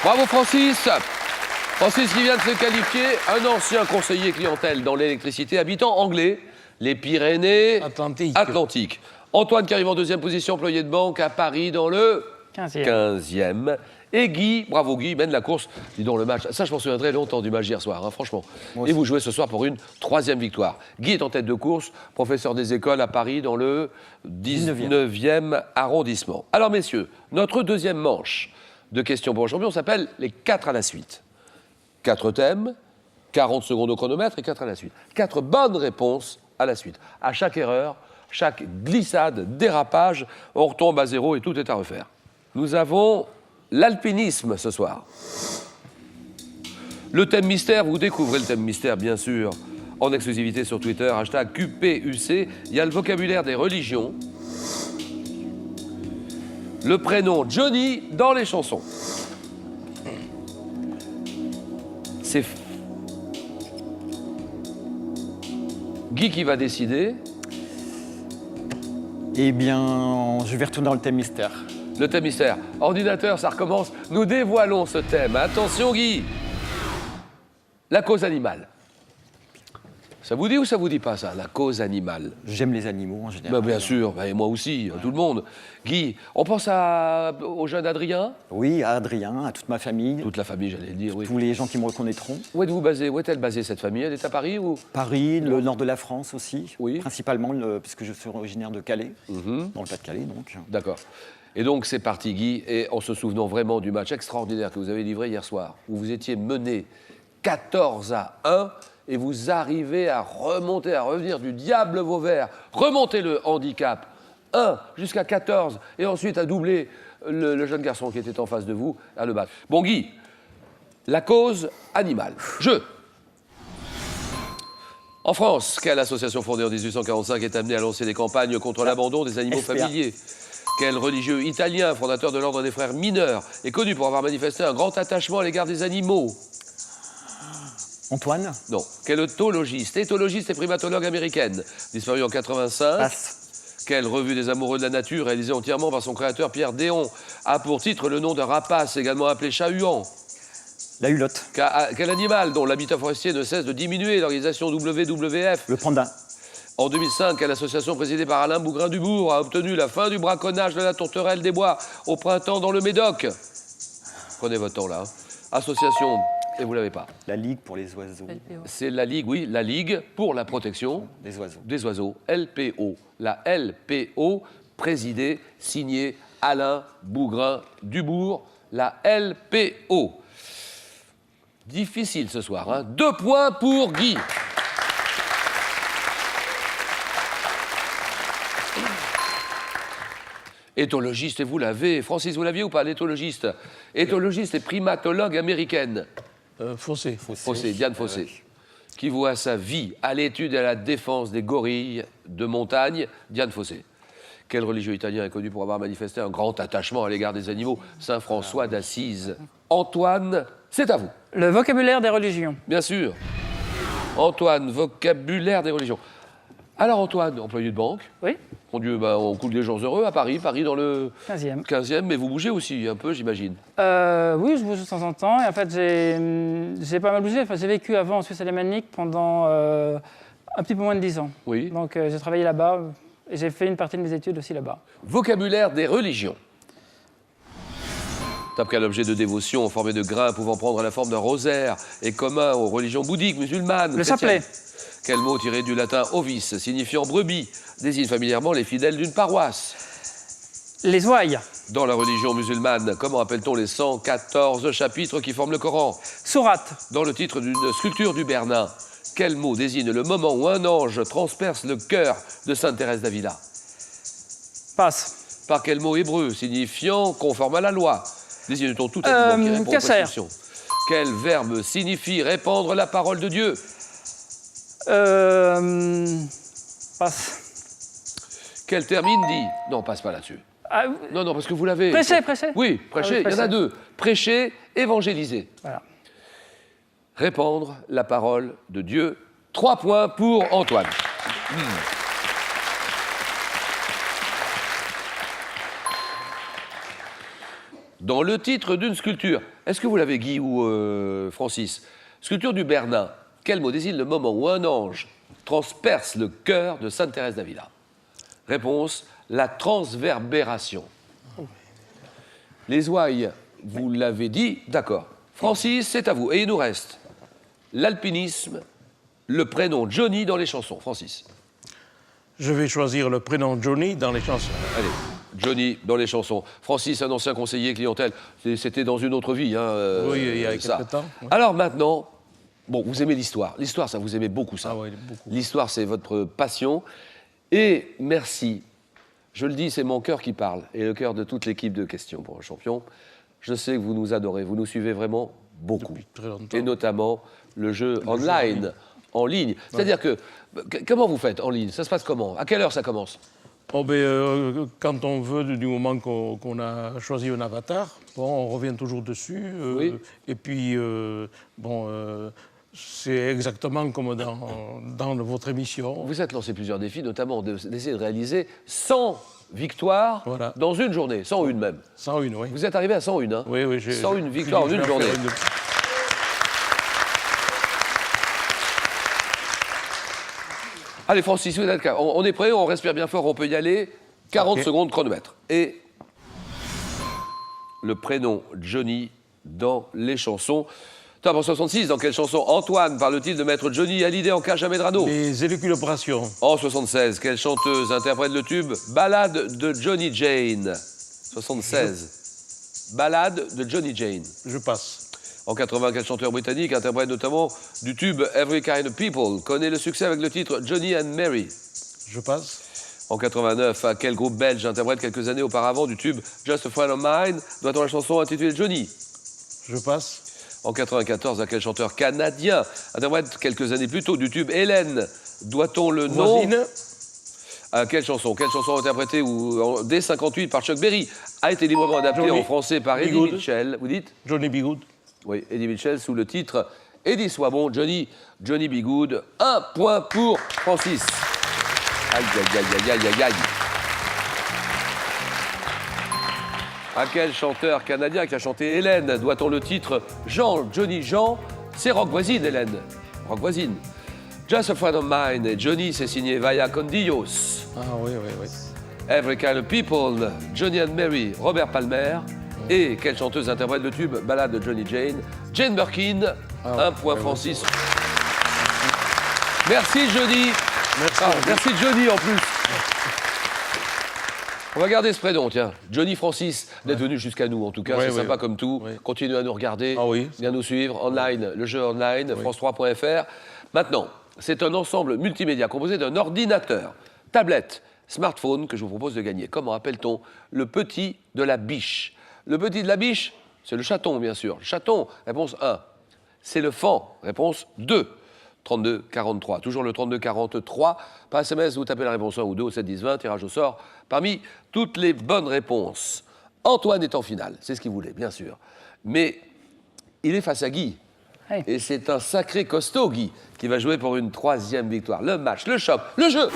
Bravo Francis. Francis qui vient de se qualifier, un ancien conseiller clientèle dans l'électricité, habitant anglais, les Pyrénées Atlantiques. Antoine qui arrive en deuxième position, employé de banque à Paris dans le 15e. Et Guy, bravo Guy, mène la course. Dis donc le match, ça je m'en souviendrai longtemps du match hier soir, hein, franchement. Et vous jouez ce soir pour une 3e victoire. Guy est en tête de course, professeur des écoles à Paris dans le 19e arrondissement. Alors messieurs, notre deuxième manche de questions pour un champion s'appelle les 4 à la suite. 4 thèmes, 40 secondes au chronomètre et 4 à la suite. 4 bonnes réponses à la suite. À chaque erreur, chaque glissade, dérapage, on retombe à zéro et tout est à refaire. Nous avons l'alpinisme ce soir. Le thème mystère, vous découvrez le thème mystère bien sûr en exclusivité sur Twitter, hashtag QPUC. Il y a le vocabulaire des religions. Le prénom Johnny dans les chansons. C'est Guy qui va décider. Eh bien, je vais retourner dans le thème mystère. Le thème mystère. Ordinateur, ça recommence. Nous dévoilons ce thème. Attention Guy. La cause animale. Ça vous dit ou ça vous dit pas ça, la cause animale? J'aime les animaux en général. Bien sûr, et moi aussi, tout le monde. Guy, on pense au jeune Adrien? Oui, à Adrien, à toute ma famille. Toute la famille, j'allais le dire, oui. Tous les gens qui me reconnaîtront. Où êtes-vous basé? Où est-elle basée, cette famille? Elle est à Paris ou? Paris, le nord de la France aussi. Oui. Principalement, puisque je suis originaire de Calais, dans le Pas-de-Calais donc. D'accord. Et donc c'est parti Guy, et en se souvenant vraiment du match extraordinaire que vous avez livré hier soir, où vous étiez mené 14-1, et vous arrivez à remonter, à revenir du diable Vauvert, remonter le handicap 1 jusqu'à 14, et ensuite à doubler le jeune garçon qui était en face de vous, à le battre. Bon Guy, la cause animale. Jeu. En France, quelle association fondée en 1845 est amenée à lancer des campagnes contre l'abandon des animaux familiers? Quel religieux italien, fondateur de l'ordre des frères mineurs, est connu pour avoir manifesté un grand attachement à l'égard des animaux? Antoine? Non. Quelle éthologiste et primatologue américaine, disparue en 85? Passe. Quelle revue des amoureux de la nature, réalisée entièrement par son créateur Pierre Déon, a pour titre le nom d'un rapace, également appelé chat-huant? La hulotte. Quel animal dont l'habitat forestier ne cesse de diminuer? L'organisation WWF. Le panda. En 2005, quelle association présidée par Alain Bougrain-Dubourg a obtenu la fin du braconnage de la tourterelle des bois au printemps dans le Médoc? Prenez votre temps là. Hein. Association, et vous l'avez pas. La Ligue pour les oiseaux. C'est la Ligue, oui, la Ligue pour la protection des oiseaux. Des oiseaux, LPO. La LPO, présidée, signée Alain Bougrain-Dubourg, la LPO. Difficile ce soir, hein. 2 points pour Guy. Éthologiste, et vous l'avez. Francis, vous l'aviez ou pas, l'éthologiste? Éthologiste et primatologue américaine. Fossé. Diane Fossé. Qui voit sa vie à l'étude et à la défense des gorilles de montagne, Diane Fossé. Quel religieux italien est connu pour avoir manifesté un grand attachement à l'égard des animaux? Saint François d'Assise. Antoine, c'est à vous. Le vocabulaire des religions. Bien sûr. Antoine, vocabulaire des religions. Alors Antoine, employé de banque. Oui. Mon Dieu, on coule des gens heureux à Paris dans le 15e, mais vous bougez aussi un peu, j'imagine. Oui, je bouge de temps en temps. Et en fait, j'ai pas mal bougé. Enfin, j'ai vécu avant en Suisse alémanique pendant un petit peu moins de 10 ans. Oui. Donc, j'ai travaillé là-bas et j'ai fait une partie de mes études aussi là-bas. Vocabulaire des religions. Tape quel objet de dévotion formé de grains pouvant prendre la forme d'un rosaire est commun aux religions bouddhiques, musulmanes, le chapelet. Quel mot tiré du latin ovis, signifiant brebis, désigne familièrement les fidèles d'une paroisse? Les ouailles. Dans la religion musulmane, comment appelle-t-on les 114 chapitres qui forment le Coran? Sourate. Dans le titre d'une sculpture du Bernin, quel mot désigne le moment où un ange transperce le cœur de Sainte Thérèse d'Avila? Passe. Par quel mot hébreu signifiant conforme à la loi désigne-t-on tout animal qui répond aux prescriptions? Quel verbe signifie répandre la parole de Dieu? Passe. Quel termine dit? Non, passe pas là-dessus. Ah, non, parce que vous l'avez... Prêcher. Oui, prêcher, il y en a 2. Prêcher, évangéliser. Voilà. Répandre la parole de Dieu. 3 points pour Antoine. dans le titre d'une sculpture. Est-ce que vous l'avez, Guy ou Francis? Sculpture du Bernin. Quel mot désigne le moment où un ange transperce le cœur de Sainte Thérèse d'Avila? Réponse, la transverbération. Les ouailles, vous l'avez dit, d'accord. Francis, c'est à vous. Et il nous reste l'alpinisme, le prénom Johnny dans les chansons. Francis. Je vais choisir le prénom Johnny dans les chansons. Allez, Johnny dans les chansons. Francis, un ancien conseiller clientèle. C'était dans une autre vie. Oui, il y a quelques temps. Oui. Alors maintenant, bon, vous aimez l'histoire. L'histoire, ça, vous aimez beaucoup ça. Ah oui, beaucoup. L'histoire, c'est votre passion. Et merci. Je le dis, c'est mon cœur qui parle. Et le cœur de toute l'équipe de Questions pour un champion. Je sais que vous nous adorez. Vous nous suivez vraiment beaucoup. Depuis très longtemps. Et notamment le jeu online, en ligne. C'est-à-dire que, comment vous faites en ligne? Ça se passe comment? À quelle heure ça commence? Oh ben, quand on veut, du moment qu'on a choisi un avatar, bon, on revient toujours dessus. Oui. Et puis, c'est exactement comme dans votre émission. Vous êtes lancé plusieurs défis, notamment d'essayer de réaliser 100 victoires dans une journée, 101 même. 101, oui. Vous êtes arrivé à 101, hein? Oui, oui. 101 victoires en une journée. Allez, Francis, vous êtes on est prêt, on respire bien fort, on peut y aller. 40 secondes chronomètre. Et le prénom Johnny dans les chansons. Top en 66, dans quelle chanson Antoine parle-t-il de mettre Johnny Hallyday en cage à Medrano? Les élucubrations. En 76, quelle chanteuse interprète le tube Ballade de Johnny Jane? 76. Ballade de Johnny Jane. Je passe. En 80, quel chanteur britannique interprète notamment du tube Every Kind of People connaît le succès avec le titre Johnny and Mary? Je passe. En 89, à quel groupe belge interprète quelques années auparavant du tube Just a Friend of Mine doit-on la chanson intitulée Johnny? Je passe. En 94, à quel chanteur canadien interprète quelques années plus tôt du tube Hélène doit-on le nom? Voisine. À quelle chanson interprétée dès 58 par Chuck Berry a été librement adaptée en français par Eddie Mitchell? Vous dites? Johnny B. Good. Oui, Eddie Mitchell sous le titre Eddie Sois bon, Johnny B. Good. 1 point pour Francis. Aïe, aïe, aïe, aïe, aïe, aïe. À quel chanteur canadien qui a chanté Hélène doit-on le titre Johnny Jean? C'est Rock Voisine, Hélène. Rock Voisine. Just a Friend of Mine et Johnny, c'est signé Vaya con Dios. Ah oui, oui, oui. Every Kind of People, Johnny and Mary, Robert Palmer. Et quelle chanteuse interprète le tube Ballade de Johnny Jane? Jane Birkin. 1 point Francis. Merci Johnny. Merci Johnny en plus. On va garder ce prénom, tiens. Johnny Francis, d'être venu jusqu'à nous, en tout cas, c'est sympa comme tout. Continuez à nous regarder, bien nous suivre, online, le jeu online, france3.fr. Maintenant, c'est un ensemble multimédia composé d'un ordinateur, tablette, smartphone que je vous propose de gagner. Comment appelle-t-on le petit de la biche? Le petit de la biche, c'est le chaton, bien sûr. Le chaton, réponse 1. C'est le fan, réponse 2. 32 43. Toujours le 32 43. Par SMS, vous tapez la réponse 1 ou 2 au 7 10 20. Tirage au sort parmi toutes les bonnes réponses. Antoine est en finale, c'est ce qu'il voulait, bien sûr. Mais il est face à Guy. Hey. Et c'est un sacré costaud, Guy, qui va jouer pour une 3e victoire. Le match, le choc, le jeu.